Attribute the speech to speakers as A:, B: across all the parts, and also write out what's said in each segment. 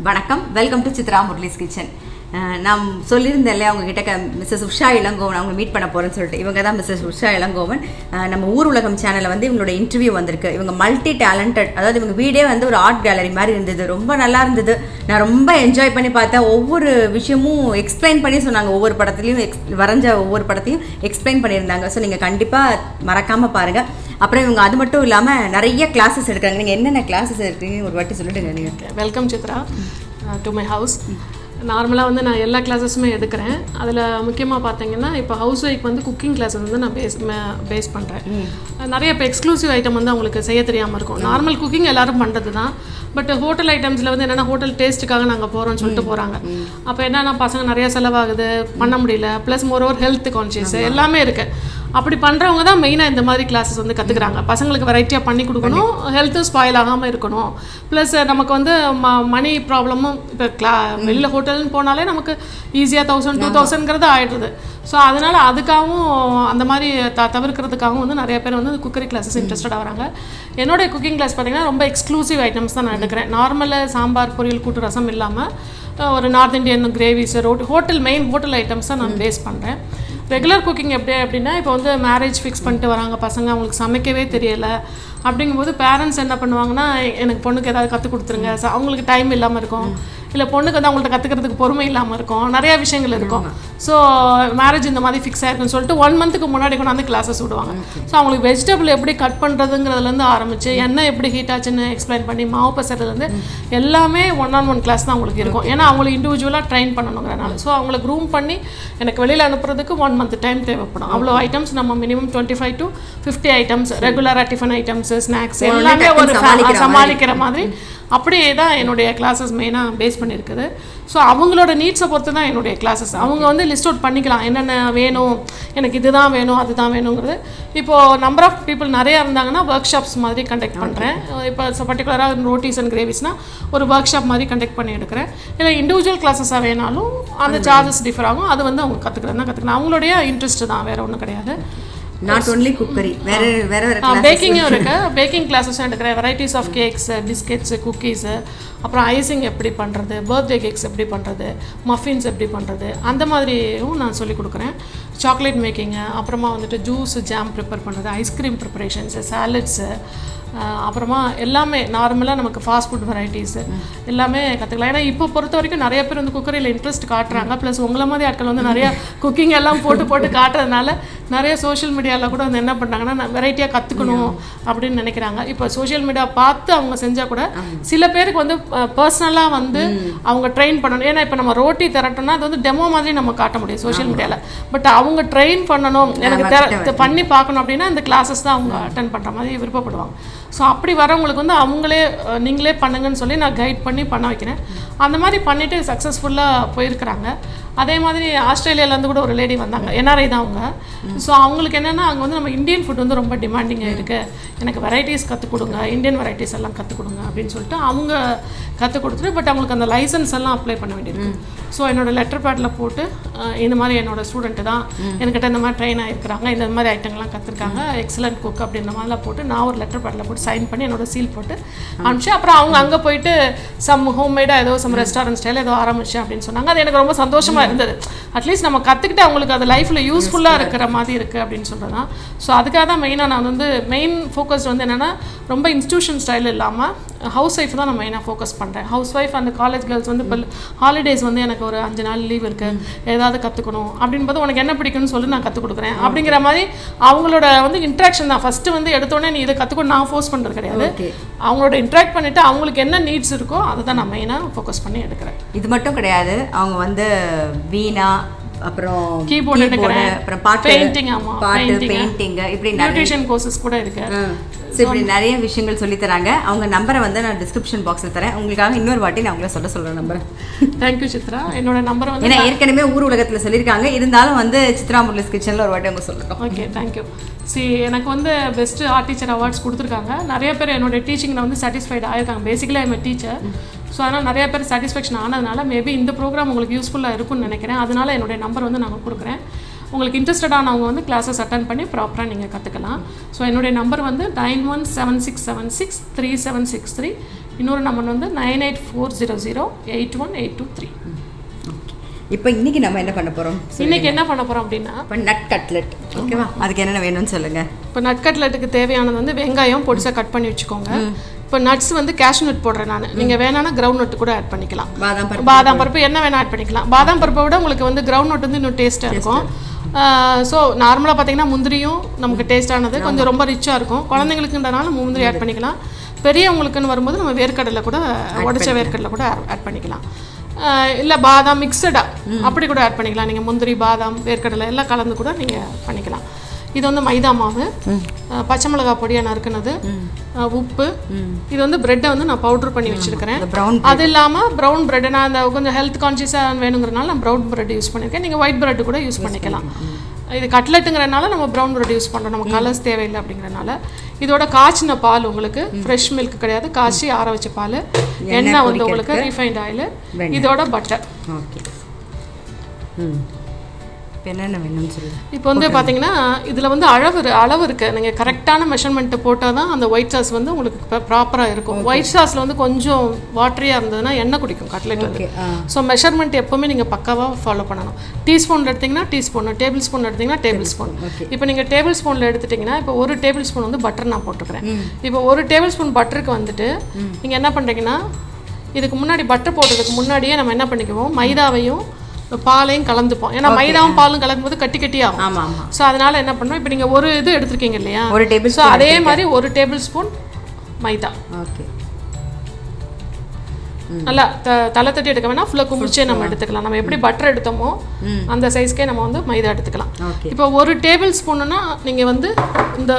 A: வணக்கம், welcome to Chitra Murali's kitchen. நான் சொல்லியிருந்தேன் இல்லையா அவங்ககிட்ட மிஸ்ஸஸ் உஷா இளங்கோவன் அவங்க மீட் பண்ண போகிறேன்னு சொல்லிட்டு. இவங்க தான் மிஸ்ஸஸ் உஷா இளங்கோவன். நம்ம ஊர் உலகம் சேனலில் வந்து இவங்களோட இன்டர்வியூ வந்திருக்கு. இவங்க மல்டி டேலண்டட், அதாவது இவங்க வீடே வந்து ஒரு ஆர்ட் கேலரி மாதிரி இருந்தது. ரொம்ப நல்லா இருந்தது. நான் ரொம்ப என்ஜாய் பண்ணி பார்த்தேன். ஒவ்வொரு விஷயமும் எக்ஸ்பிளைன் பண்ணி சொன்னாங்க. ஒவ்வொரு படத்துலையும் வரைஞ்ச ஒவ்வொரு படத்தையும் எக்ஸ்பிளைன் பண்ணியிருந்தாங்க. ஸோ நீங்கள் கண்டிப்பாக மறக்காமல் பாருங்கள். அப்புறம் இவங்க அது மட்டும் இல்லாமல் நிறைய கிளாஸஸ் எடுக்கிறாங்க. நீங்கள் என்னென்ன கிளாஸஸ் எடுக்கிறீங்க ஒரு வாட்டி சொல்லிட்டுங்க. நீங்கள்
B: welcome Chitra to my house. நார்மலாக வந்து நான் எல்லா கிளாஸஸுமே எடுக்கிறேன். அதில் முக்கியமாக பார்த்தீங்கன்னா இப்போ ஹவுஸ் ஒய்ஃப் வந்து குக்கிங் கிளாஸஸ் வந்து நான் பேஸ் பண்ணுறேன். நிறைய இப்போ எக்ஸ்க்ளூசிவ் ஐட்டம் வந்து அவங்களுக்கு செய்ய தெரியாமல் இருக்கும். நார்மல் குக்கிங் எல்லோரும் பண்ணுறது தான். பட் ஹோட்டல் ஐட்டம்ஸில் வந்து என்னென்னா ஹோட்டல் டேஸ்ட்டுக்காக நாங்கள் போகிறோம்னு சொல்லிட்டு போகிறாங்க. அப்போ என்னென்னா பசங்க நிறையா செலவாகுது, பண்ண முடியல, ப்ளஸ் மோரோவர் ஹெல்த் கான்ஷியஸ் எல்லாமே இருக்குது. அப்படி பண்ணுறவங்க தான் மெயினாக இந்த மாதிரி கிளாஸஸ் வந்து கற்றுக்குறாங்க. பசங்களுக்கு வெரைட்டியாக பண்ணி கொடுக்கணும், ஹெல்த்தும் ஸ்பாயில் ஆகாமல் இருக்கணும். ப்ளஸ் நமக்கு வந்து மணி ப்ராப்ளமும் இப்போ வெளியில் ஹோட்டல்னு போனாலே நமக்கு ஈஸியாக 1000 2000ங்கிறது ஆகிடுது. ஸோ அதனால் அதுக்காகவும் அந்த மாதிரி தவிர்க்கிறதுக்காகவும் வந்து நிறைய பேர் வந்து குக்கரி கிளாஸஸ் இன்ட்ரெஸ்டடாக வராங்க. என்னுடைய குக்கிங் கிளாஸ் பார்த்திங்கன்னா ரொம்ப எக்ஸ்க்ளூசிவ் ஐட்டம்ஸ் தான் நான் எடுக்கிறேன். நார்மலாக சாம்பார், பொரியல், கூட்டு, ரசம் இல்லாமல் ஒரு north Indian gravies, main hotel items தான் நான் பேஸ் பண்ணுறேன். ரெகுலர் குக்கிங் அப்படின்னா இப்போ வந்து மேரேஜ் ஃபிக்ஸ் பண்ணிட்டு வராங்க பசங்க, அவங்களுக்கு சமைக்கவே தெரியலை. அப்படிங்கும்போது பேரண்ட்ஸ் என்ன பண்ணுவாங்கன்னா, எனக்கு பொண்ணுக்கு ஏதாவது கற்றுக் கொடுத்துருங்க. அவங்களுக்கு டைம் இல்லாமல் இருக்கும், இல்லை பொண்ணுக்கு வந்து அவங்கள்ட்ட கற்றுக்கிறதுக்கு பொறுமை இல்லாமல் இருக்கும், நிறையா விஷயங்கள் இருக்கும். ஸோ மேரேஜ் இந்த மாதிரி ஃபிக்ஸ் ஆயிருக்குன்னு சொல்லிட்டு 1 மந்த்துக்கு முன்னாடி கொண்டு வந்து கிளாஸஸ் விடுவாங்க. ஸோ அவங்களுக்கு வெஜிடபிள் எப்படி கட் பண்ணுறதுங்கிறதுலேருந்து ஆரம்பித்து எண்ணெய் எப்படி ஹீட் ஆச்சுன்னு எக்ஸ்பிளைன் பண்ணி மாவு பசறதுலேருந்து எல்லாமே 1-on-1 கிளாஸ் தான் அவங்களுக்கு இருக்கும். ஏன்னா அவங்களுக்கு இண்டிவிஜுவலாக ட்ரெயின் பண்ணணுங்கிறனால. ஸோ அவங்களுக்கு ரூம் பண்ணி எனக்கு வெளியில் அனுப்புறதுக்கு 1 மந்த் டைம் தேவைப்படும். அவ்வளோ ஐட்டம்ஸ் நம்ம மினிமம் 25 to 50 ஐட்டம்ஸ் ரெகுலராக டிஃபன் ஐட்டம்ஸ், ஸ்நாக்ஸ் எல்லாமே ஒரு சமாளிக்கிற மாதிரி அப்படியே தான் என்னுடைய கிளாஸஸ் மெயினாக பேஸ் பண்ணியிருக்குது. ஸோ அவங்களோட நீட்ஸை பொறுத்து தான் என்னுடைய கிளாஸஸ். அவங்க வந்து லிஸ்ட் அவுட் பண்ணிக்கலாம், என்னென்ன வேணும், எனக்கு இதுதான் வேணும், அதுதான் வேணுங்கிறது. இப்போது நம்பர் ஆஃப் பீப்புள் நிறையா இருந்தாங்கன்னா ஒர்க் ஷாப்ஸ் மாதிரி கண்டக்ட் பண்ணுறேன். இப்போ பர்டிகுலராக ரோட்டீஸ் அண்ட் கிரேவிஸ்னால் ஒரு ஒர்க் ஷாப் மாதிரி கண்டக்ட் பண்ணி எடுக்கிறேன். இல்லை இண்டிவிஜுவல் கிளாஸஸாக வேணாலும் அந்த சார்ஜஸ் டிஃபர் ஆகும். அது வந்து அவங்க கற்றுக்கிறேன். அவங்களுடைய இன்ட்ரெஸ்ட்டு தான், வேறு ஒன்றும் கிடையாது.
A: நாட் ஒன்லி குக்கரி, வேற
B: பேக்கிங்கும் இருக்குது. பேக்கிங் கிளாஸஸும் எடுக்கிறேன். Varieties of cakes, biscuits, cookies, அப்புறம் ஐசிங் எப்படி பண்ணுறது, பர்த்டே கேக்ஸ் எப்படி பண்ணுறது, மஃபின்ஸ் எப்படி பண்ணுறது, அந்த மாதிரியும் நான் சொல்லிக் கொடுக்குறேன். சாக்லேட் மேக்கிங்கு, அப்புறமா வந்துட்டு ஜூஸ், ஜாம் ப்ரிப்பேர் பண்ணுறது, ஐஸ்கிரீம் ப்ரிப்பரேஷன்ஸு, சாலட்ஸு, அப்புறமா எல்லாமே நார்மலாக நமக்கு ஃபாஸ்ட் ஃபுட் வெரைட்டிஸு எல்லாமே கற்றுக்கலாம். ஏன்னா இப்போ பொறுத்த வரைக்கும் நிறைய பேர் வந்து குக்கரியில் இன்ட்ரெஸ்ட் காட்டுறாங்க. ப்ளஸ் உங்களை மாதிரி ஆட்கள் வந்து நிறையா குக்கிங் எல்லாம் போட்டு காட்டுறதுனால நிறைய சோஷியல் மீடியாவில் கூட வந்து என்ன பண்ணுறாங்கன்னா வெரைட்டியாக கற்றுக்கணும் அப்படின்னு நினைக்கிறாங்க. இப்போ சோஷியல் மீடியா பார்த்து அவங்க செஞ்சால் கூட சில பேருக்கு வந்து பர்சனலாக வந்து அவங்க ட்ரெயின் பண்ணணும். ஏன்னா இப்போ நம்ம ரோட்டி திரட்டோம்னா அது வந்து டெமோ மாதிரி நம்ம காட்ட முடியும் சோஷியல் மீடியாவில். பட் அவங்க ட்ரெயின் பண்ணணும், எனக்கு பண்ணி பார்க்கணும் அப்படின்னா இந்த கிளாஸஸ் தான் அவங்க அட்டென்ட் பண்ணுற மாதிரி விருப்பப்படுவாங்க. ஸோ அப்படி வரவங்களுக்கு வந்து நீங்களே பண்ணுங்கன்னு சொல்லி நான் கைட் பண்ணி பண்ண வைக்கிறேன். அந்த மாதிரி பண்ணிவிட்டு சக்ஸஸ்ஃபுல்லாக போயிருக்கிறாங்க. அதே மாதிரி ஆஸ்திரேலியாவிலேருந்து கூட ஒரு லேடி வந்தாங்க, என்ஆர்ஐ தான் அவங்க. ஸோ அவங்களுக்கு என்னென்னா அங்கே வந்து நம்ம இந்தியன் ஃபுட் வந்து ரொம்ப டிமாண்டிங்காக இருக்குது, எனக்கு வெரைட்டிஸ் கற்றுக் கொடுங்க, இந்தியன் வெரைட்டிஸ் எல்லாம் கற்றுக் கொடுங்க அப்படின்னு சொல்லிட்டு அவங்க கற்றுக் கொடுத்துட்டு, பட் அவங்களுக்கு அந்த லைசன்ஸ் எல்லாம் அப்ளை பண்ண வேண்டியிருக்கு. ஸோ என்னோடய லெட்டர் பேடில் போட்டு இந்த மாதிரி என்னோடய ஸ்டூடெண்ட்டு தான், என்கிட்ட இந்த மாதிரி ட்ரெயின் ஆகிருக்கிறாங்க, இந்த மாதிரி ஐட்டங்கள்லாம் கற்றுருக்காங்க, எக்ஸலண்ட் குக் அப்படின்ற மாதிரிலாம் போட்டு நான் ஒரு லெட்டர் பேடில் போட்டு சைன் பண்ணி என்னோட சீல் போட்டு அனுப்பிச்சு, அப்புறம் அவங்க அங்கே போயிட்டு ஹோம்மேடாக ஏதோ ரெஸ்டாரண்ட் ஸ்டைல் ஏதோ ஆரம்பிச்சேன் அப்படின்னு சொன்னாங்க. அது எனக்கு ரொம்ப சந்தோஷமாக இருந்தது. அட்லீஸ்ட் நம்ம கற்றுக்கிட்டு அவங்களுக்கு அது லைஃப்பில் யூஸ்ஃபுல்லாக இருக்கிற மாதிரி இருக்குது அப்படின்னு சொல்கிறது தான். ஸோ அதுக்காக தான் மெயினாக நான் வந்து மெயின் ஃபோக்கஸ் வந்து என்னென்னா ரொம்ப இன்ஸ்டியூஷன் ஸ்டைல் இல்லாமல் ஹவுஸ் ஒய்ஃப் தான் நான் மெயினாக ஃபோக்கஸ் பண்ணுறேன். ஹவுஸ் ஒய்ஃப் அந்த காலேஜ் கேர்ள்ஸ் வந்து இப்போ ஹாலிடேஸ் வந்து எனக்கு ஒரு 5 நாள் லீவ் இருக்குது, ஏதாவது கற்றுக்கணும் அப்படின்னு போது உனக்கு என்ன பிடிக்கும்னு சொல்லி நான் கற்றுக் கொடுக்குறேன். அப்படிங்கிற மாதிரி அவங்களோட வந்து இன்ட்ராக்ஷன் தான். ஃபஸ்ட்டு வந்து எடுத்தோடனே நீ இதை கற்றுக்கணும் நான் ஃபோர்ஸ் பண்ணுறது கிடையாது. அவங்களோட இன்ட்ராக்ட் பண்ணிவிட்டு அவங்களுக்கு என்ன நீட்ஸ் இருக்கோ அதை தான் நான் மெயினாக ஃபோக்கஸ் பண்ணி எடுக்கிறேன்.
A: இது மட்டும் கிடையாது, அவங்க வந்து வீணா, அப்புறம்
B: கீபோர்டு எடுக்கிறேன்,
A: அப்புறம் பாட்டு, பெயிண்டிங், இப்படி
B: நியூட்ரிஷன் கோர்சஸ் கூட இருக்குது.
A: இப்படி நிறைய விஷயங்கள் சொல்லி தராங்க. அவங்க நம்பரை வந்து நான் டிஸ்கிரிப்ஷன் பாக்ஸில் தரேன். உங்களுக்காக இன்னொரு வாட்டி நான் உங்களை சொல்கிறேன் நம்பர்.
B: தேங்க்யூ சித்ரா. என்னோட நம்பர் வந்து
A: ஏன்னா ஏற்கனவே ஊர் உலகத்தில் சொல்லியிருக்காங்க, இருந்தாலும் வந்து சித்ரா முரளிஸ் கிச்சனில் ஒரு வாட்டி அவங்க சொல்லிட்டோம்.
B: Okay, thank you. எனக்கு வந்து பெஸ்ட்டு ஆர்ட் டீச்சர் அவார்ட்ஸ் கொடுத்துருக்காங்க. நிறைய பேர் என்னோடய டீச்சிங்கில் வந்து சாட்டிஸ்ஃபைட் ஆகிருக்காங்க. பேசிக்கலாக ஐம் டீச்சர். ஸோ அதனால் நிறைய பேர் சாட்டிஸ்ஃபேக்ஷன் ஆனதுனால மேபி இந்த ப்ரோக்ராம் உங்களுக்கு யூஸ்ஃபுல்லாக இருக்கும்னு நினைக்கிறேன். அதனால் என்னுடைய நம்பர் வந்து நாங்கள் கொடுக்குறேன். உங்களுக்கு இன்ட்ரெஸ்டடானவங்க வந்து கிளாஸஸ் அட்டன் பண்ணி ப்ராப்பராக நீங்கள் கற்றுக்கலாம். ஸோ என்னுடைய நம்பர் வந்து 9176763763. இன்னொரு நம்பர் வந்து 9840081823.
A: இப்போ இன்னைக்கு நம்ம என்ன பண்ண போகிறோம்?
B: இன்னைக்கு என்ன பண்ண போகிறோம் அப்படின்னா
A: இப்போ நட் கட்லெட். ஓகேவா? அதுக்கு என்னென்ன வேணும்னு சொல்லுங்கள்.
B: இப்போ நட் கட்லெட்டுக்கு தேவையானது வந்து வெங்காயம் பொடிசாக கட் பண்ணி வச்சுக்கோங்க. இப்போ நட்ஸ் வந்து cashewnut போடுறேன் நான். நீங்கள் வேணான்னா கிரவுண்ட் நட் கூட ஆட் பண்ணிக்கலாம். பாதாம் பருப்பு என்ன வேணால் ஆட் பண்ணிக்கலாம். பாதாம் பருப்பை விட உங்களுக்கு வந்து கிரவுண்ட் நட் வந்து இன்னும் டேஸ்ட்டாக இருக்கும். ஸோ நார்மலாக பார்த்தீங்கன்னா முந்திரியும் நமக்கு டேஸ்ட்டானது கொஞ்சம் ரொம்ப ரிச்சாக இருக்கும். குழந்தைங்களுக்குன்றனால முந்திரி ஆட் பண்ணிக்கலாம். பெரியவங்களுக்குன்னு வரும்போது நம்ம வேர்க்கடலை கூட உடச்ச வேர்க்கடலை கூட ஆட் பண்ணிக்கலாம். இல்லை பாதாம் மிக்சடாக அப்படி கூட ஆட் பண்ணிக்கலாம். நீங்கள் முந்திரி பாதாம் வேர்க்கடலை எல்லாம் கலந்து கூட நீங்கள் பண்ணிக்கலாம். இது வந்து மைதா மாவு, பச்சை மிளகாய் பொடியாக நறுக்குனது, உப்பு. இது வந்து ப்ரெட்டை வந்து நான் பவுட்ரு பண்ணி வச்சுருக்கிறேன். அது இல்லாமல் ப்ரௌன் ப்ரெட்டு நான் அந்த கொஞ்சம் ஹெல்த் கான்ஷியஸாக வேணுங்கிறனால நான் ப்ரௌன் ப்ரெட் யூஸ் பண்ணியிருக்கேன். நீங்கள் ஒயிட் ப்ரெட்டு கூட யூஸ் பண்ணிக்கலாம். இது கட்லெட்டுங்கிறனால நம்ம ப்ரௌன் ப்ரெட் யூஸ் பண்ணுறோம். நம்ம கலர்ஸ் தேவையில்லை அப்படிங்கிறனால. இதோட காய்ச்சின பால் உங்களுக்கு ஃப்ரெஷ் மில்க் கிடையாது, காய்ச்சி ஆற வச்ச பால். எண்ணெய் வந்து உங்களுக்கு ரீஃபைண்ட் ஆயில். இதோட பட்டர்.
A: ஓகே. என்னென்ன வேணும்னு சொல்லுங்கள்.
B: இப்போ வந்து பார்த்தீங்கன்னா இதில் வந்து அளவு இருக்குது. நீங்கள் கரெக்டான மெஷர்மெண்ட்டு போட்டால் தான் அந்த ஒயிட் சாஸ் வந்து உங்களுக்கு ப்ராப்பராக இருக்கும். ஒயிட் சாஸில் வந்து கொஞ்சம் வாட்டரியாக இருந்ததுன்னா எண்ணெய் குடிக்கும் கட்லெட் வந்து. ஸோ மெஷர்மெண்ட் எப்போவுமே நீங்கள் பக்காவாக ஃபாலோ பண்ணணும். டீஸ்பூனில் எடுத்திங்கன்னா டீஸ்பூன், டேபிள் ஸ்பூன் எடுத்திங்கன்னா டேபிள் ஸ்பூன். இப்போ நீங்கள் டேபிள் ஸ்பூனில் எடுத்துட்டிங்கன்னா இப்போ ஒரு டேபிள் ஸ்பூன் வந்து பட்டர் நான் போட்டுக்கிறேன். இப்போ ஒரு டேபிள் ஸ்பூன் பட்டருக்கு வந்துட்டு நீங்கள் என்ன பண்ணுறீங்கன்னா இதுக்கு முன்னாடி பட்டர் போடுறதுக்கு முன்னாடியே நம்ம என்ன பண்ணிக்குவோம், மைதாவையும் பாலையும் கலந்துப்போம். ஏன்னா மைதாவும் பாலும் கலக்கும் போது கட்டி கட்டியாகும்.
A: ஆமாம்.
B: ஸோ அதனால் என்ன பண்ணுறோம், இப்போ நீங்கள் ஒரு இது எடுத்துருக்கீங்க இல்லையா,
A: ஒரு டேபிள்.
B: ஸோ அதே மாதிரி ஒரு டேபிள் ஸ்பூன் மைதா.
A: ஓகே.
B: நல்லா தலை தட்டி எடுக்க வேணால் ஃபுல்லாக குமிச்சே நம்ம எடுத்துக்கலாம். நம்ம எப்படி பட்டர் எடுத்தோமோ அந்த சைஸ்க்கே நம்ம வந்து மைதா எடுத்துக்கலாம். இப்போ ஒரு டேபிள் ஸ்பூனுன்னா நீங்கள் வந்து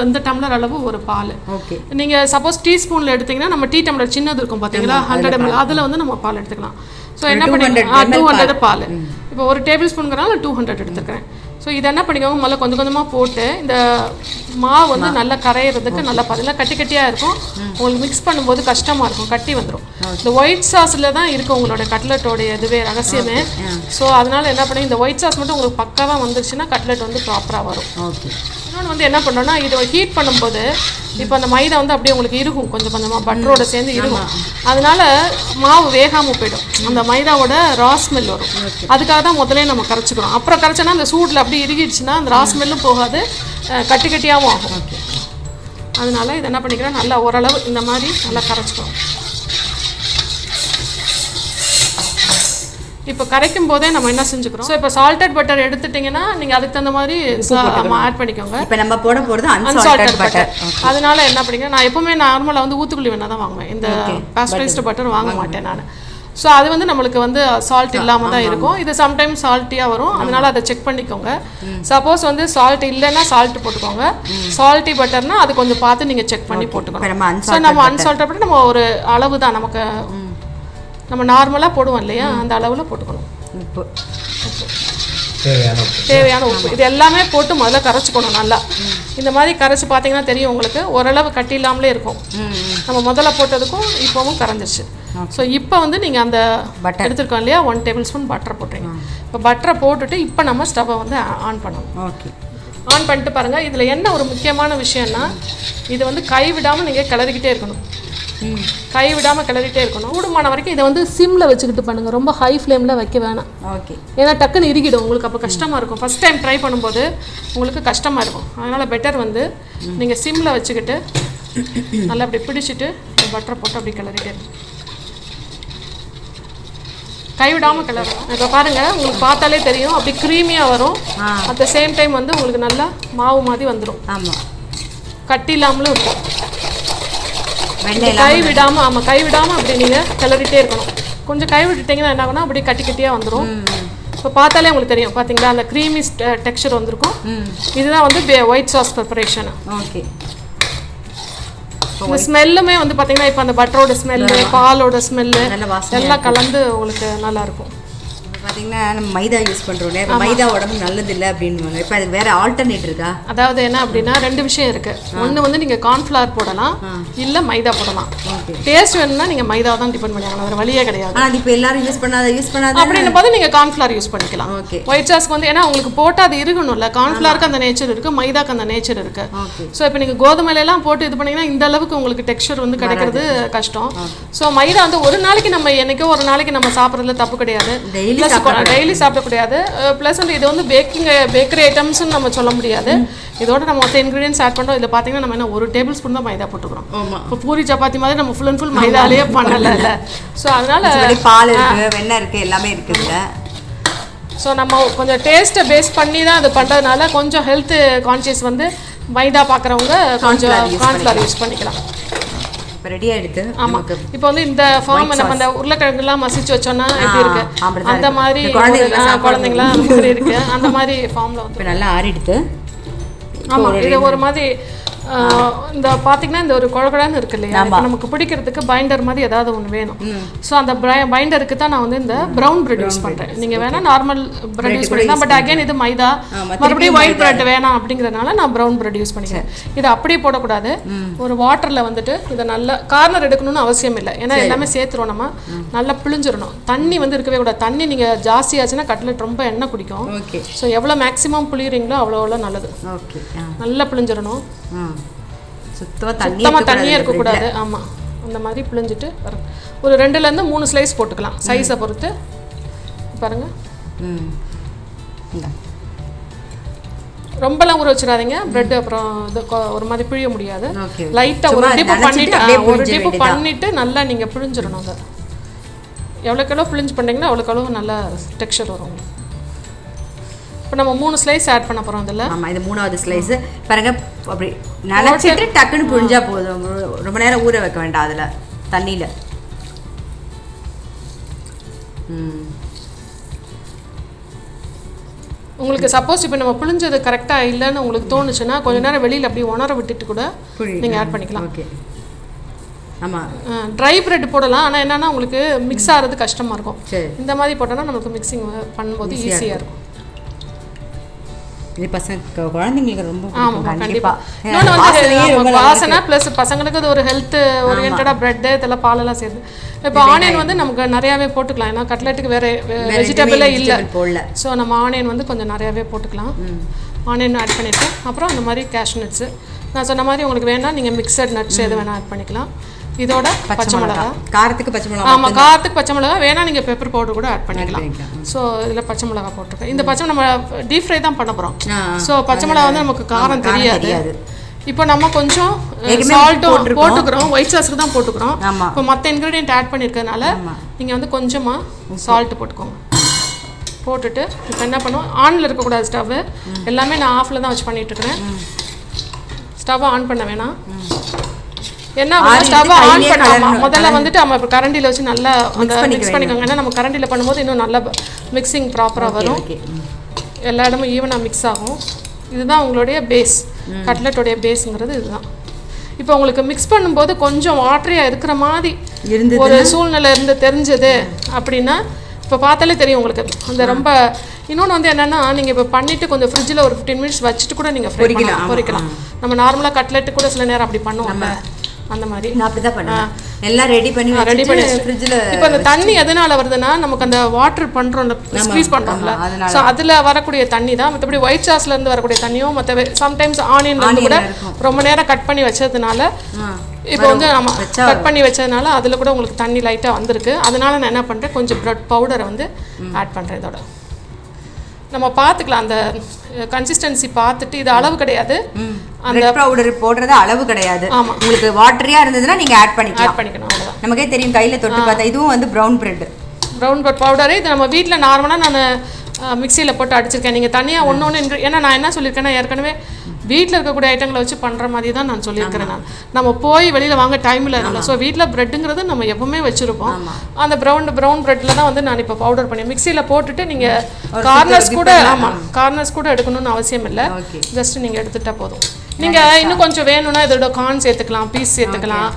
B: இந்த டம்ளர் அளவு ஒரு பால்.
A: ஓகே.
B: நீங்கள் சப்போஸ் டீஸ்பூனில் எடுத்திங்கன்னா நம்ம டீ டம்ளர் சின்னது இருக்கும் பார்த்தீங்களா, 100 ml, அதில் வந்து நம்ம பால் எடுத்துக்கலாம். ஸோ என்ன பண்ணிக்கலாம், 200 பால். இப்போ ஒரு டேபிள் ஸ்பூனுங்கிறனால 200 எடுத்துக்கிறேன். ஸோ இதை என்ன பண்ணிக்கோங்க, முதல்ல கொஞ்சம் கொஞ்சமாக போட்டு இந்த மாவு வந்து நல்லா கரையிறதுக்கு நல்லா பார்த்தீங்கன்னா கட்டி கட்டியாக இருக்கும். உங்களுக்கு மிக்ஸ் பண்ணும்போது கஷ்டமாக இருக்கும், கட்டி வந்துடும். இந்த ஒயிட் சாஸில் தான் இருக்குது உங்களோட கட்லெட்டோடைய இதுவே ரகசியமே. ஸோ அதனால் என்ன பண்ணி இந்த ஒயிட் சாஸ் மட்டும் உங்களுக்கு பக்காவாக வந்துருச்சுன்னா கட்லெட் வந்து ப்ராப்பராக வரும்.
A: ஓகே.
B: இன்னொன்று வந்து என்ன பண்ணோன்னா இதை ஹீட் பண்ணும்போது இப்போ அந்த மைதா வந்து அப்படியே உங்களுக்கு இருக்கும், கொஞ்சம் கொஞ்சமாக பட்டரோட சேர்ந்து இருக்கும். அதனால மாவு வேகாமல் போயிடும், அந்த மைதாவோட ரா ஸ்மெல் வரும். அதுக்காக தான் முதலே நம்ம கரைச்சிக்கிறோம். அப்புறம் கரைச்சோன்னா அந்த சூட்டில் அப்படியே இறுகிடுச்சுன்னா அந்த ரா ஸ்மெல்லும் போகாது, கட்டி கட்டியாகவும் ஆகும். அதனால இதை என்ன பண்ணிக்கிறேன், நல்லா ஓரளவு இந்த மாதிரி நல்லா கரைச்சிக்கிறோம். இப்போ கரைக்கும் போதே நம்ம என்ன செஞ்சுக்கிறோம், ஸோ இப்போ சால்டட் பட்டர் எடுத்துட்டிங்கன்னா நீங்கள் அதுக்கு தகுந்த மாதிரி ஆட் பண்ணிக்கோங்க.
A: இப்போ நம்ம போட போகிறது அன்சால்டட் பட்டர்.
B: அதனால என்ன பண்ணிங்க, நான் எப்பவுமே நார்மலாக வந்து ஊத்துக்குள்ளி வேணால் தான் வாங்குவேன், இந்த பாஸ்டரைஸ்டு பட்டர் வாங்க மாட்டேன் நான். ஸோ அது வந்து நம்மளுக்கு வந்து சால்ட் இல்லாமல் தான் இருக்கும். இது சம்டைம்ஸ் சால்ட்டியாக வரும், அதனால் அதை செக் பண்ணிக்கோங்க. சப்போஸ் வந்து சால்ட் இல்லைன்னா சால்ட் போட்டுக்கோங்க. சால்ட்டி பட்டர்னா அது கொஞ்சம் பார்த்து நீங்கள் செக் பண்ணி போட்டுக்கோங்க. ஸோ நம்ம அன்சால்ட்டட் பட்டர் நம்ம ஒரு அளவு தான், நமக்கு நம்ம நார்மலாக போடுவோம் இல்லையா, அந்த அளவில் போட்டுக்கணும். உப்பு, தேவையான உப்பு, இது எல்லாமே போட்டு முதல்ல கரைச்சிக்கணும் நல்லா. இந்த மாதிரி கரைச்சி பார்த்தீங்கன்னா தெரியும் உங்களுக்கு, ஓரளவு கட்டி இல்லாமலே இருக்கும். நம்ம முதல்ல போட்டதுக்கும் இப்போவும் கரைஞ்சிருச்சு. ஸோ இப்போ வந்து நீங்கள் அந்த பட்டர் எடுத்துருக்கோம் இல்லையா, 1 டேபிள் ஸ்பூன் பட்டரை போட்டுருங்க. இப்போ பட்டரை போட்டுட்டு இப்போ நம்ம ஸ்டவ்வை வந்து ஆன் பண்ணணும்.
A: ஓகே.
B: ஆன் பண்ணிட்டு பாருங்கள், இதில் என்ன ஒரு முக்கியமான விஷயம்னா இது வந்து கைவிடாமல் நீங்கள் கிளறிக்கிட்டே இருக்கணும். கைவிடாமல் கிளறிட்டே இருக்கணும். கூடுமான வரைக்கும் இதை வந்து சிம்மில் வச்சுக்கிட்டு பண்ணுங்கள், ரொம்ப ஹை ஃப்ளேமில் வைக்க வேணாம். ஓகே. ஏன்னா டக்குன்னு இறுகிடும் உங்களுக்கு, அப்போ கஷ்டமாக இருக்கும். ஃபஸ்ட் டைம் ட்ரை பண்ணும்போது உங்களுக்கு கஷ்டமாக இருக்கும். அதனால் பெட்டர் வந்து நீங்கள் சிம்மில் வச்சுக்கிட்டு நல்லா அப்படி பிடிச்சிட்டு பட்டரை போட்டு அப்படி கிளறிட்டே இருக்கும், கைவிடாமல் கிளறணும். இப்போ பாருங்கள், உங்களுக்கு பார்த்தாலே தெரியும் அப்படி க்ரீமியாக வரும். அட் த சேம் டைம் வந்து உங்களுக்கு நல்லா மாவு மாதிரி வந்துடும். ஆமாம், கட்டி இல்லாமலும் இருக்கும். கைவிடாமல், ஆமாம் கைவிடாமல் அப்படி நீங்கள் கிளறிட்டே இருக்கணும். கொஞ்சம் கை விட்டுட்டிங்கன்னா என்ன ஆகும்னா அப்படியே கட்டி கட்டியாக வந்துடும். இப்போ பார்த்தாலே உங்களுக்கு தெரியும் பார்த்தீங்களா, அந்த க்ரீமி டெக்ஸ்சர் வந்திருக்கும். இதுதான் வந்து ஒயிட் சாஸ் ப்ரிப்பரேஷன். ஓகே. இந்த ஸ்மெல்லுமே வந்து பார்த்தீங்கன்னா இப்போ அந்த பட்டரோட ஸ்மெல்லு, பாலோட ஸ்மெல்லு எல்லாம் கலந்து உங்களுக்கு நல்லாயிருக்கும்.
A: பார்த்தீங்கன்னா நம்ம மைதா யூஸ் பண்ணுறோம் இல்லையா, மைதா உடம்பு நல்லது இல்லை அப்படின்வாங்க. இப்போ அதுக்கு வேறு ஆல்டர்னேட் இருக்கா?
B: அதாவது என்ன அப்படின்னா 2 விஷயம் இருக்குது. ஒன்று வந்து நீங்கள் கார்ன்ஃப்ளவர் போடலாம், இல்லை மைதா போடலாம். டேஸ்ட் வேணும்னா நீங்கள் மைதா தான் டிபெண்ட் பண்ணியாங்க, வேறு வழியே கிடையாது.
A: அது இப்போ எல்லாரும் யூஸ் பண்ணாத
B: அப்படின்னும் போது நீங்கள் கார்ன்ஃப்ளவர் யூஸ் பண்ணிக்கலாம். ஒயிட் சாஸ்க்கு வந்து ஏன்னா உங்களுக்கு போட்டால் அது இருக்கணும்ல, கார்ன்ஃப்ளவருக்கு அந்த நேச்சர் இருக்குது, மைதாக்கு அந்த நேச்சர் இருக்குது. ஸோ இப்போ நீங்கள் கோதுமையிலலாம் போட்டு இது பண்ணிங்கன்னா இந்த அளவுக்கு உங்களுக்கு டெக்ஸ்சர் வந்து கிடைக்கிறது கஷ்டம். ஸோ மைதா வந்து ஒரு நாளைக்கு நம்ம என்னைக்கோ ஒரு நாளைக்கு நம்ம சாப்பிட்றதுல தப்பு கிடையாது, டெய்லி சாப்பிடக்கூடாது. ப்ளஸ் வந்து இது வந்து பேக்கரி ஐட்டம்ஸ்னு நம்ம சொல்ல முடியாது. இதோட நம்ம மொத்த இன்க்ரீடியன்ஸ் ஆட் பண்ணுறோம். இதில் பார்த்தீங்கன்னா நம்ம என்ன 1 டேபிள் ஸ்பூன் தான் மைதா போட்டுக்கிறோம். இப்போ பூரி சப்பாத்தி மாதிரி நம்ம ஃபுல் அண்ட் ஃபுல் மைதாலேயே பண்ணலை. ஸோ அதனால
A: பால் இருக்குது, வெண்ணெய் இருக்குது, எல்லாமே இருக்குதுல்ல.
B: ஸோ நம்ம கொஞ்சம் டேஸ்ட்டை பேஸ் பண்ணி தான் அது பண்ணுறதுனால கொஞ்சம் ஹெல்த் கான்ஷியஸ் வந்து மைதா பார்க்குறவங்க கொஞ்சம் கார்ன்ஃப்ளவர் யூஸ் பண்ணிக்கலாம்.
A: இப்போ ரெடி ஆகிடுது.
B: ஆமாம், இப்போ வந்து இந்த ஃபார்ம் நம்ம அந்த உருளைக்கிழங்குலாம் மசிச்சு வச்சோன்னா எப்படி இருக்கு அந்த மாதிரி குழந்தைங்களாம் அந்த மாதிரி இருக்கு. அந்த மாதிரி ஃபார்மில் வந்து
A: இப்போ நல்லா ஆறிடுது.
B: ஆமாம், இது ஒரு மாதிரி இந்த பார்த்தீங்கன்னா இந்த ஒரு குழகுழன்னு இருக்கு இல்லையா, நமக்கு பிடிக்கிறதுக்கு பைண்டர் மாதிரி ஏதாவது ஒன்று வேணும். ஸோ அந்த பைண்டருக்கு தான் நான் வந்து இந்த ப்ரௌன் பிரெட் யூஸ் பண்ணுறேன். நீங்கள் வேணால் நார்மல் பிரெட் யூஸ் பண்ணிக்கலாம், பட் அகைன் இது மைதா, மறுபடியும் ஒயிட் பிரெட் வேணாம் அப்படிங்கிறதுனால நான் ப்ரௌன் பிரெட் யூஸ் பண்ணிக்கிறேன். இதை அப்படியே போடக்கூடாது, ஒரு வாட்டரில் வந்துட்டு இதை நல்லா கார்னர் எடுக்கணும்னு அவசியம் இல்லை, ஏன்னா எல்லாமே சேர்த்துருவோம். நம்ம நல்லா பிழிஞ்சிடணும், தண்ணி வந்து இருக்கவே கூடாது. தண்ணி நீங்கள் ஜாஸ்தியாச்சுன்னா கட்லெட் ரொம்ப எண்ணெய் குடிக்கும். ஸோ எவ்வளோ மேக்ஸிமம் புளியுறீங்களோ அவ்வளோ நல்லது. நல்லா பிழிஞ்சிடணும், சுத்தமாக தண்ணியே இருக்கக்கூடாது. ஆமாம், அந்த மாதிரி பிழிஞ்சிட்டு ஒரு 2லேருந்து 3 ஸ்லைஸ் போட்டுக்கலாம், சைஸை பொறுத்து. பாருங்கள், ரொம்பலாம் ஊற வச்சிடாதீங்க பிரெட், அப்புறம் இது ஒரு மாதிரி பிழிய முடியாது. லைட்டாக ஒரு டிப்பு பண்ணிட்டு நல்லா நீங்கள் பிழிஞ்சிடணும். அதை எவ்வளோக்கெவ்வளோ பிழிஞ்சு பண்ணிங்கன்னா அவ்வளோக்கெவ்வளோ நல்ல டெக்ஸ்சர் வரும். இப்போ நம்ம 3 ஸ்லைஸ் ஆட் பண்ண போகிறோம் அதில்.
A: ஆமாம், இது 3வது ஸ்லைஸு. பாருங்க, அப்படி நினச்சிட்டு டக்குன்னு புழிஞ்சா போதும், ரொம்ப நேரம் ஊற வைக்க வேண்டாம் அதில் தண்ணியில்.
B: உங்களுக்கு சப்போஸ் இப்போ நம்ம புழிஞ்சது கரெக்டாக இல்லைன்னு உங்களுக்கு தோணுச்சுன்னா கொஞ்சம் நேரம் வெளியில் அப்படியே உணர விட்டுட்டு கூட நீங்கள் ஆட் பண்ணிக்கலாம்.
A: ஓகே. ஆமாம்,
B: ட்ரை பிரெட் போடலாம், ஆனால் என்னென்னா உங்களுக்கு மிக்ஸ் ஆகிறது கஷ்டமாக இருக்கும். இந்த மாதிரி போட்டோன்னா நமக்கு மிக்சிங் பண்ணும்போது ஈஸியாக இருக்கும்.
A: இது பசங்க குழந்தைங்களுக்கு ரொம்ப
B: கண்டிப்பாக. இன்னொன்று வந்து வாசனை ப்ளஸ் பசங்களுக்கு அது ஒரு ஹெல்த் ஓரியன்டாக ப்ரெட்டு இதெல்லாம் பாலெல்லாம் சேர்த்து. இப்போ ஆனியன் வந்து நமக்கு நிறையாவே போட்டுக்கலாம், ஏன்னா கட்லெட்டுக்கு வேறு வெஜிடபிளே இல்லை. ஸோ நம்ம ஆனியன் வந்து கொஞ்சம் நிறையாவே போட்டுக்கலாம். ஆனியன் ஆட் பண்ணியிருக்கேன். அப்புறம் அந்த மாதிரி கேஷ்நட்ஸு நான் சொன்ன மாதிரி உங்களுக்கு வேணால் நீங்கள் மிக்சட் நட்ஸ் எது வேணால் ஆட் பண்ணிக்கலாம். இதோட பச்சை மிளகா,
A: காரத்துக்கு பச்சை மிளகா.
B: ஆமாம், காரத்துக்கு பச்சை மிளகா வேணால் நீங்கள் பெப்பர் பவுடர் கூட ஆட் பண்ணிக்கலாம். ஸோ இதில் பச்சை மிளகா போட்டிருக்கேன். இந்த பச்சை நம்ம டீப் ஃப்ரை தான் பண்ண போகிறோம். ஸோ பச்சை மிளகா வந்து நமக்கு காரம் தெரியாது. இப்போ நம்ம கொஞ்சம் சால்ட்டும் போட்டுக்கிறோம், ஒயிட் சாஸ்க்கு தான் போட்டுக்கிறோம். இப்போ மற்ற இன்க்ரீடியன்ட் ஆட் பண்ணியிருக்கிறதுனால நீங்கள் வந்து கொஞ்சமாக சால்ட்டு போட்டுக்கோங்க. போட்டுட்டு இப்போ என்ன பண்ணுவோம், ஆனில் இருக்கக்கூடாது ஸ்டவ், எல்லாமே நான் ஆஃபில் தான் வச்சு பண்ணிகிட்ருக்கிறேன். ஸ்டவ்வை ஆன் பண்ண வேணாம். என்ன ஸ்டவ் ஆன் பண்ணாமல் முதல்ல வந்துட்டு நம்ம இப்போ கரண்டியில் வச்சு நல்லா மிக்ஸ் பண்ணிக்கோங்க. ஏன்னா நம்ம கரண்டியில் பண்ணும்போது இன்னும் நல்லா மிக்சிங் ப்ராப்பராக வரும், எல்லா இடமும் ஈவனாக மிக்ஸ் ஆகும். இதுதான் உங்களுடைய பேஸ், கட்லெட்டோடைய பேஸுங்கிறது இதுதான். இப்போ உங்களுக்கு மிக்ஸ் பண்ணும்போது கொஞ்சம் வாட்டரியாக இருக்கிற மாதிரி ஒரு சூழ்நிலை இருந்து தெரிஞ்சது அப்படின்னா இப்போ பார்த்தாலே தெரியும் உங்களுக்கு. அந்த ரொம்ப இன்னொன்று வந்து என்னென்னா, நீங்கள் இப்போ பண்ணிவிட்டு கொஞ்சம் ஃப்ரிட்ஜில் ஒரு 15 மினிட்ஸ் வச்சுட்டு கூட நீங்கள் பொரிக்கலாம். நம்ம நார்மலாக கட்லெட்டு கூட சில நேரம் அப்படி பண்ணுவோம், அந்த மாதிரி
A: நான் அப்படி தான் பண்ணுவேன். எல்லாம் ரெடி பண்ணி ஃப்ரிட்ஜில்.
B: இப்போ அந்த தண்ணி எதனால் வருதுன்னா, நமக்கு அந்த வாட்டர் பண்ணுறோம்ல, ஸ்க்வீஸ் பண்ணுறோம்ல, ஸோ அதில் வரக்கூடிய தண்ணி தான். மற்றபடி ஒயிட் சாஸ்லேருந்து வரக்கூடிய தண்ணியும் மற்ற சம்டைம்ஸ் ஆனியன்லேருந்து கூட ரொம்ப நேரம் கட் பண்ணி வச்சதுனால, இப்போ வந்து நம்ம கட் பண்ணி வச்சதுனால அதில் கூட உங்களுக்கு தண்ணி லைட்டாக வந்திருக்கு. அதனால நான் என்ன பண்ணுறேன், கொஞ்சம் பிரெட் பவுடரை வந்து ஆட் பண்ணுறேன். இதோட நம்ம பார்த்துக்கலாம், அந்த கன்சிஸ்டன்சி பார்த்துட்டு. இது அளவு கிடையாது,
A: அந்த பவுடர் போடுறது அளவு கிடையாது.
B: ஆமாம்,
A: உங்களுக்கு வாட்டரியாக இருந்ததுன்னா நீங்கள் ஆட் பண்ணிக்கணும்.
B: அவ்வளோதான்.
A: நமக்கே தெரியும், கையில் தொட்டு பார்த்தா. இதுவும் வந்து ப்ரௌன் பிரெட்
B: பவுடரு. இது நம்ம வீட்டில் நார்மலாக நான் மிக்சியில் போட்டு அடிச்சிருக்கேன். நீங்கள் தனியாக ஒன்று ஏன்னா நான் என்ன சொல்லியிருக்கேன்னா, ஏற்கனவே வீட்டில் இருக்கக்கூடிய ஐட்டங்களை வச்சு பண்ணுற மாதிரி தான் நான் சொல்லியிருக்கிறேன். நம்ம போய் வெளியில் வாங்க டைமில் இல்லை. ஸோ வீட்டில் ப்ரெட்டுங்கிறது நம்ம எப்பவுமே வச்சுருப்போம். அந்த ப்ரௌன் ப்ரெட்டில் தான் வந்து நான் இப்போ பவுடர் பண்ணி மிக்சியில் போட்டுட்டு நீங்கள் கார்னர்ஸ் கூட எடுக்கணும்னு அவசியம் இல்லை. ஜஸ்ட் நீங்கள் எடுத்துட்டா போதும். நீங்கள் இன்னும் கொஞ்சம் வேணும்னா இதோட கார்ன் சேர்த்துக்கலாம், பீஸ் சேர்த்துக்கலாம்,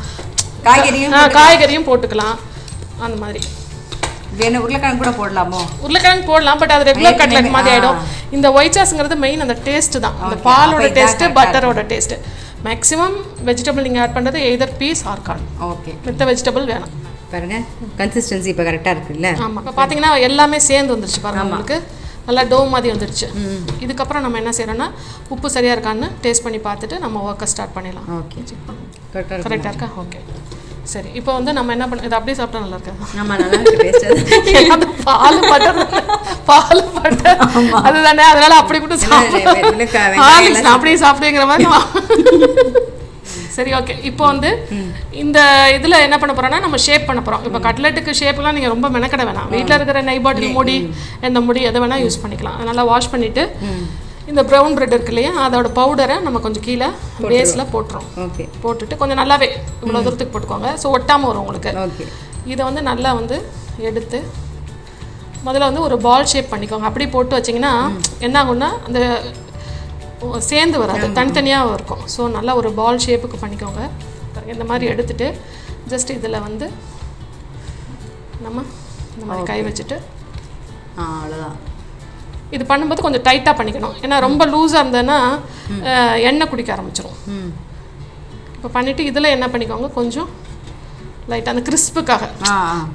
B: காய்கறியும் போட்டுக்கலாம், அந்த மாதிரி.
A: வேணும் உருளைக்கிழங்கு கூட போடலாமோ?
B: உருளைக்கிழங்கு போடலாம், பட் அது ரெகுலர் கட்லெட் மாதிரி ஆகிடும். இந்த ஒயிட் சாஸ்ங்கிறது மெயின் அந்த டேஸ்ட்டு தான், அந்த பாலோட டேஸ்ட்டு, பட்டரோட டேஸ்ட்டு. மேக்ஸிமம் வெஜிடபிள் நீங்கள் ஆட் பண்ணுறது either peas or corn.
A: Okay,
B: மித்த வெஜிடபிள் வேணும்.
A: பாருங்க கன்சிஸ்டன்சி இப்போ கரெக்டாக இருக்குல்ல?
B: ஆமாம், இப்போ பார்த்தீங்கன்னா எல்லாமே சேர்ந்து வந்துருச்சு பாருங்க, உங்களுக்கு நல்லா டோ மாதிரி வந்துருச்சு. இதுக்கப்புறம் நம்ம என்ன செய்யறோம்னா உப்பு சரியாக இருக்கான்னு டேஸ்ட் பண்ணி பார்த்துட்டு நம்ம ஒர்க்கை ஸ்டார்ட் பண்ணிடலாம்.
A: ஓகே,
B: கரெக்டாக இருக்கா? ஓகே, சரி. இப்போ வந்து நம்ம என்ன பண்ண, இது அப்படியே சாப்பிட்டா நல்லா இருக்கா?
A: ஆமாம், நல்லா இருக்கு.
B: பால் பட்டர் அதுதானே, அதனால அப்படி கூட சாப்பிடுங்க, அப்படியே சாப்பிடுங்கிற மாதிரி. சரி, ஓகே. இப்போ வந்து இந்த இதில் என்ன பண்ண போகிறோம்னா நம்ம ஷேப் பண்ண போகிறோம். இப்போ கட்லெட்டுக்கு ஷேப்லாம் நீங்கள் ரொம்ப மெனக்கட வேணாம். வீட்டில் இருக்கிற நெய் பாட்டில் மூடி, எந்த முடி எதை வேணால் யூஸ் பண்ணிக்கலாம். அதனால் வாஷ் பண்ணிவிட்டு இந்த ப்ரௌன் பிரெட் இருக்கு இல்லையா, அதோட பவுடரை நம்ம கொஞ்சம் கீழே பேஸில் போட்டுரும். ஓகே, போட்டுட்டு கொஞ்சம் நல்லாவே இவ்வளோ தூரத்துக்கு போட்டுக்கோங்க. ஸோ ஒட்டாமல் வரும் உங்களுக்கு. ஓகே, இதை வந்து நல்லா வந்து எடுத்து முதல்ல வந்து ஒரு பால் ஷேப் பண்ணிக்கோங்க. அப்படி போட்டு வச்சிங்கன்னா என்ன ஆகும்னா அந்த சேர்ந்து வராது, தனித்தனியாக இருக்கும். ஸோ நல்லா ஒரு பால் ஷேப்புக்கு பண்ணிக்கோங்க. இந்த மாதிரி எடுத்துகிட்டு ஜஸ்ட் இதில் வந்து நம்ம இந்த மாதிரி கை வச்சுட்டு
A: அவ்வளோதான்.
B: இது பண்ணும்போது கொஞ்சம் டைட்டாக பண்ணிக்கணும், ஏன்னா ரொம்ப லூஸாக இருந்ததுன்னா எண்ணெய் குடிக்க ஆரம்பிச்சிடும். இப்போ பண்ணிவிட்டு இதில் என்ன பண்ணிக்கோங்க, கொஞ்சம் லைட்டாக அந்த கிறிஸ்புக்காக,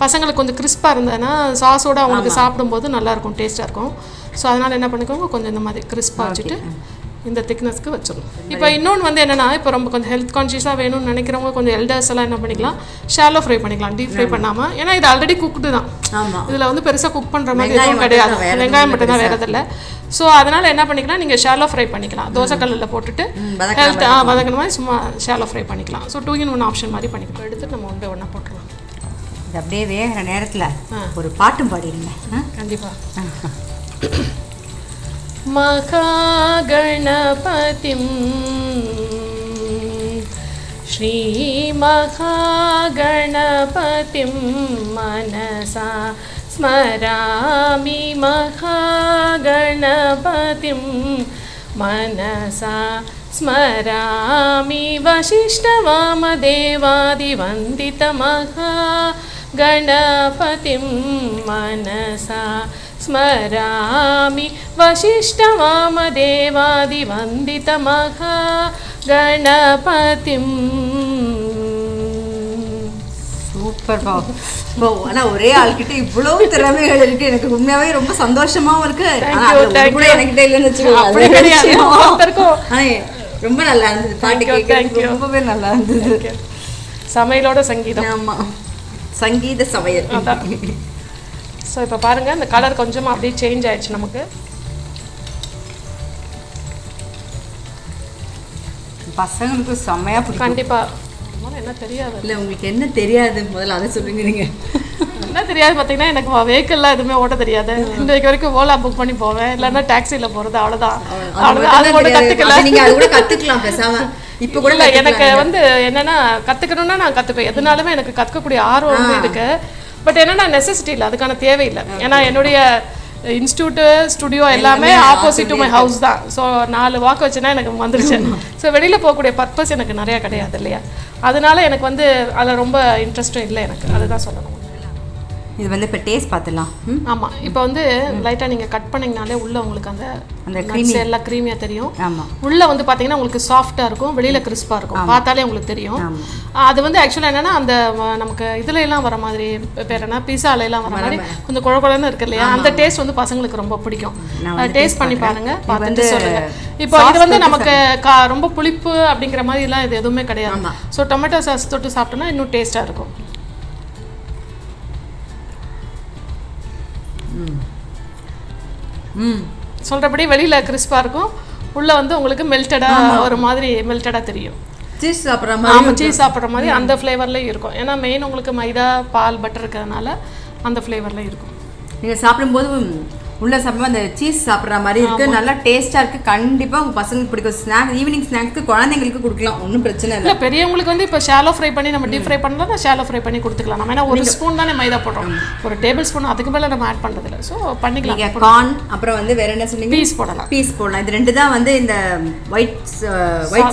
B: பசங்களுக்கு கொஞ்சம் கிறிஸ்பாக இருந்ததுன்னா சாஸோடு அவங்களுக்கு சாப்பிடும்போது நல்லாயிருக்கும், டேஸ்ட்டாக இருக்கும். ஸோ அதனால் என்ன பண்ணிக்கோங்க, கொஞ்சம் இந்த மாதிரி கிறிஸ்பாக வச்சுட்டு இந்த திக்னஸ்க்கு வச்சிடணும். இப்போ இன்னொன்று வந்து என்னென்னா, இப்போ ரொம்ப கொஞ்சம் ஹெல்த் கான்ஷியஸாக வேணும்னு நினைக்கிறவங்க கொஞ்சம் எல்டர்ஸ் எல்லாம் என்ன பண்ணிக்கலாம், ஷாலோ ஃப்ரை பண்ணிக்கலாம், டீப் ஃப்ரை பண்ணாமல். ஏன்னா இது ஆல்ரெடி குக்டு தான், இதில் வந்து பெருசாக குக் பண்ணுற மாதிரி எதுவும் கிடையாது, வெங்காயம் மட்டும் தான், வேறு இதில்லை. ஸோ அதனால் என்ன பண்ணிக்கலாம், நீங்கள் ஷாலோ ஃப்ரை பண்ணிக்கலாம். தோசைக்கல்லில் போட்டுட்டு ஹெல்த் வதக்கின மாதிரி சும்மா ஷாலோ ஃப்ரை பண்ணிக்கலாம். ஸோ 2 in 1 ஆப்ஷன் மாதிரி பண்ணிக்கலாம். எடுத்துட்டு நம்ம ஒன்றா போட்டுக்கலாம்.
A: இது அப்படியே வேகிற நேரத்தில் ஒரு பாட்டும் பாடிடுங்க.
B: கண்டிப்பாக. महागणपतिं श्रीमहागणपतिं मनसा स्मरामि, महागणपतिं मनसा स्मरामि, वसिष्ठवामदेवादिवन्दितमहागणपतिं मनसा स्मरामि, वसिष्ठवामदेवादिवन्दितमहागणपतिं.
A: சூப்பர் பா. ஆனால் ஒரே ஆள்கிட்ட இவ்வளோ திறமைகள் இருக்கு, எனக்கு உண்மையாவே ரொம்ப சந்தோஷமாவும் இருக்கு. கூட என்கிட்ட இல்லைன்னு வச்சுக்கோங்க. ரொம்ப நல்லா இருந்தது, பாட்டு கேட்க ரொம்பவே நல்லா இருந்தது.
B: சமையலோட சங்கீதம்.
A: ஆமாம், சங்கீத சமையல்.
B: ஸோ இப்போ பாருங்கள், இந்த கலர் கொஞ்சமாக அப்படியே சேஞ்ச் ஆயிடுச்சு நமக்கு.
A: பசங்களுக்கு செம்மையாக பிடிக்கும்.
B: கண்டிப்பாக. என்ன தெரியாது
A: இல்லை, உங்களுக்கு என்ன தெரியாது முதல்ல அதை சொல்லுங்க. நீங்கள்
B: என்ன தெரியாது பார்த்தீங்கன்னா, எனக்கு வெஹிக்கிள்லாம் எதுவுமே ஓட்ட தெரியாது. இன்றைக்கு வரைக்கும் ஓலா புக் பண்ணி போவேன், இல்லைன்னா டாக்ஸியில் போகிறது, அவ்வளோதான். அது மட்டும் கற்றுக்கல.
A: நீங்கள் அது கூட கற்றுக்கலாம் பேசாமல். இப்போ கூட
B: இல்லை, எனக்கு வந்து என்னென்னா கற்றுக்கணுன்னா நான் கற்றுப்பேன். எதுனாலுமே எனக்கு கற்றுக்கக்கூடிய ஆர்வம் வந்து இருக்கு. பட் என்னன்னா நெசசிட்டி இல்லை, அதுக்கான தேவையில்லை. ஏன்னா என்னுடைய இன்ஸ்டியூட்டு ஸ்டுடியோ எல்லாமே ஆப்போசிட் டு மை ஹவுஸ் தான். ஸோ 4 வாக்கு வச்சுன்னா எனக்கு வந்துருச்சு. ஸோ வெளியில் போகக்கூடிய பர்பஸ் எனக்கு நிறையா கிடையாது இல்லையா, அதனால எனக்கு வந்து அதில் ரொம்ப இன்ட்ரெஸ்ட்டும் இல்லை எனக்கு, அதுதான் சொல்லணும்.
A: இது வந்து இப்போ டேஸ்ட் பார்த்துலாம்.
B: ஆமாம், இப்போ வந்து லைட்டாக நீங்கள் கட் பண்ணிங்கனாலே உள்ளே உங்களுக்கு அந்த நட்ஸ் எல்லாம் க்ரீமியாக தெரியும். உள்ளே வந்து பார்த்தீங்கன்னா உங்களுக்கு சாஃப்டாக இருக்கும், வெளியில் கிறிஸ்பாக இருக்கும், பார்த்தாலே உங்களுக்கு தெரியும். அது வந்து ஆக்சுவலாக என்னென்னா அந்த நமக்கு இதில் எல்லாம் வர மாதிரி, பேர் என்ன, பீஸாலெல்லாம் வர மாதிரி கொஞ்சம் குழகுழன்னு இருக்கு இல்லையா, அந்த டேஸ்ட் வந்து பசங்களுக்கு ரொம்ப பிடிக்கும். டேஸ்ட் பண்ணி பாருங்கள், பார்த்துட்டு சொல்லுங்கள். இப்போ இது வந்து நமக்கு ரொம்ப புளிப்பு அப்படிங்கிற மாதிரிலாம் இது எதுவுமே கிடையாது. ஸோ டொமேட்டோ சாஸ் தொட்டு சாப்பிட்டோன்னா இன்னும் டேஸ்ட்டாக இருக்கும். சொல்கிறபடி வெளியில் கிறிஸ்பாக இருக்கும், உள்ளே வந்து உங்களுக்கு மெல்டடாக ஒரு மாதிரி மெல்டடாக தெரியும்.
A: சீஸ் சாப்பிட்ற மாதிரி.
B: ஆமாம், சீஸ் சாப்பிட்ற மாதிரி அந்த ஃப்ளேவர்லேயும் இருக்கும். ஏன்னா மெயின் உங்களுக்கு மைதா, பால், பட்டர் இருக்கிறதுனால அந்த ஃப்ளேவரில் இருக்கும்.
A: நீங்கள் சாப்பிடும்போது உள்ள சாப்பிடும்போது அந்த சீஸ் சாப்பிட்ற மாதிரி இருக்குது, நல்லா டேஸ்ட்டாக இருக்குது. கண்டிப்பாக உங்கள் பசங்களுக்கு பிடிக்கும். ஸ்நாக்ஸ், ஈவினிங் ஸ்நாக்ஸ்க்கு குழந்தைங்களுக்கு கொடுக்கலாம், ஒன்றும் பிரச்சனை இல்லை.
B: பெரியவங்களுக்கு வந்து இப்போ ஷாலோ ஃப்ரை பண்ணி நம்ம டீப் ஃப்ரை பண்ணலாம், ஷாலோ ஃப்ரை பண்ணி கொடுத்துக்கலாம். நம்ம ஏன்னா ஒரு ஸ்பூன் தானே மைதா போடுறோம், ஒரு டேபிள் ஸ்பூன் அதுக்கு மேலே நம்ம ஆட் பண்ணுறதில்ல. ஸோ பண்ணிக்கலாம். நீங்கள்
A: கார்ன், அப்புறம் வந்து வேறு என்ன சொன்னீங்க,
B: பீஸ் போடலாம்.
A: பீஸ் போடலாம். இது 2 தான் வந்து இந்த ஒயிட்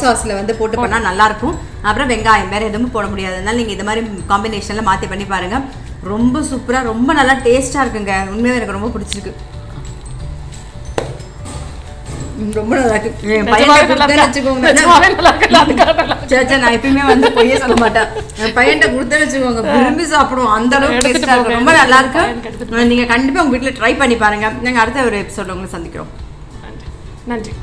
A: சாஸில் வந்து போட்டு பண்ணால் நல்லாயிருக்கும். அப்புறம் வெங்காயம் வேறு எதுவும் போட முடியாது. அதனால நீங்கள் இது மாதிரி காம்பினேஷனில் மாற்றி பண்ணி பாருங்கள். ரொம்ப சூப்பராக ரொம்ப நல்லா டேஸ்ட்டாக இருக்குங்க. உண்மையாக எனக்கு ரொம்ப பிடிச்சிருக்கு. ரொம்ப நல்லா இருக்கு. என் பையன் வச்சுக்கோங்க. நான் எப்பயுமே வந்து பொய்யே சொல்ல மாட்டேன். என் பையன்கிட்ட கொடுத்தேன்னு வச்சுக்கோங்க, விரும்பி சாப்பிடுவோம். அந்த அளவுக்கு டேஸ்ட்டாக இருக்கும். ரொம்ப நல்லா இருக்கு. நீங்கள் கண்டிப்பாக உங்கள் வீட்டில் ட்ரை பண்ணி பாருங்க. நாங்கள் அடுத்த ஒரு எபிசோட உங்களை சந்திக்கிறோம்.
B: நன்றி.